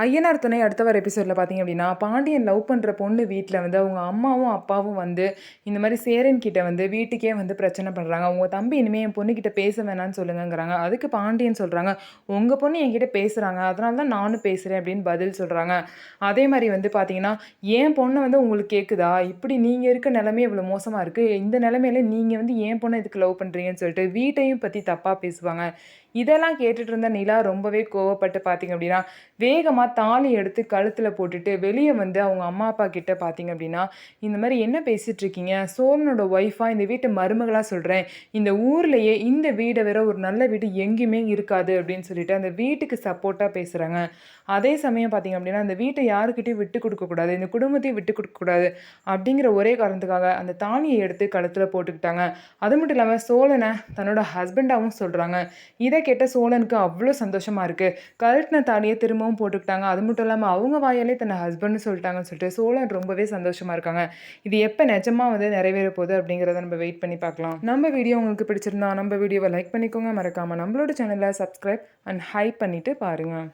ஐயனார் துணை அடுத்த வர எபிசோடில் பார்த்தீங்க அப்படின்னா, பாண்டியன் லவ் பண்ணுற பொண்ணு வீட்டில் வந்து அவங்க அம்மாவும் அப்பாவும் வந்து இந்த மாதிரி சேரன் கிட்ட வந்து வீட்டுக்கே வந்து பிரச்சனை பண்ணுறாங்க. உங்கள் தம்பி இனிமேல் என் பொண்ணுக்கிட்ட பேச வேணான்னு சொல்லுங்கங்கிறாங்க. அதுக்கு பாண்டியன் சொல்கிறாங்க, உங்கள் பொண்ணு என்கிட்ட பேசுகிறாங்க, அதனால தான் நானும் பேசுகிறேன் அப்படின்னு பதில் சொல்கிறாங்க. அதே மாதிரி வந்து பார்த்தீங்கன்னா, என் பொண்ணை வந்து உங்களுக்கு கேட்குதா, இப்படி நீங்கள் இருக்க நிலைமை இவ்வளோ மோசமாக இருக்குது, இந்த நிலைமையில நீங்கள் வந்து என் பொண்ணை இதுக்கு லவ் பண்ணுறீங்கன்னு சொல்லிட்டு வீட்டையும் பற்றி தப்பாக பேசுவாங்க. இதெல்லாம் கேட்டுட்டு இருந்த நிலா ரொம்பவே கோவப்பட்டு பார்த்தீங்க அப்படின்னா, வேகமாக தாலி எடுத்து கழுத்தில் போட்டுட்டு வெளியே வந்து அவங்க அம்மா அப்பா கிட்ட பார்த்தீங்க அப்படின்னா, இந்த மாதிரி என்ன பேசிகிட்டு இருக்கீங்க, சோழனோட ஒய்ஃபாக இந்த வீட்டு மருமகளாக சொல்கிறேன், இந்த ஊர்லேயே இந்த வீடை வேற ஒரு நல்ல வீடு எங்கேயுமே இருக்காது அப்படின்னு சொல்லிட்டு அந்த வீட்டுக்கு சப்போர்ட்டாக பேசுகிறாங்க. அதே சமயம் பார்த்தீங்க அப்படின்னா, அந்த வீட்டை யாருக்கிட்டையும் விட்டு கொடுக்கக்கூடாது, இந்த குடும்பத்தையும் விட்டு கொடுக்கக்கூடாது அப்படிங்கிற ஒரே காரணத்துக்காக அந்த தாலியை எடுத்து கழுத்தில் போட்டுக்கிட்டாங்க. அது மட்டும் இல்லாமல் சோழனை தன்னோட ஹஸ்பண்டாகவும் சொல்கிறாங்க. இதை கேட்ட சோழனுக்கு அவ்வளோ சந்தோஷமாக இருக்குது. கழட்டின தாலியை திரும்பவும் போட்டுக்கிட்டாங்க. அது மட்டும் இல்லாமல் அவங்க வாயாலே தன்னை ஹஸ்பண்ட்னு சொல்லிட்டாங்கன்னு சொல்லிட்டு சோழன் ரொம்பவே சந்தோஷமாக இருக்காங்க. இது எப்போ நிஜமாக வந்து நிறைவேற போகுது அப்படிங்கிறத நம்ம வெயிட் பண்ணி பார்க்கலாம். நம்ம வீடியோ உங்களுக்கு பிடிச்சிருந்தா நம்ம வீடியோவை லைக் பண்ணிக்கோங்க. மறக்காமல் நம்மளோட சேனலை சப்ஸ்கிரைப் அண்ட் ஹைப் பண்ணிவிட்டு பாருங்கள்.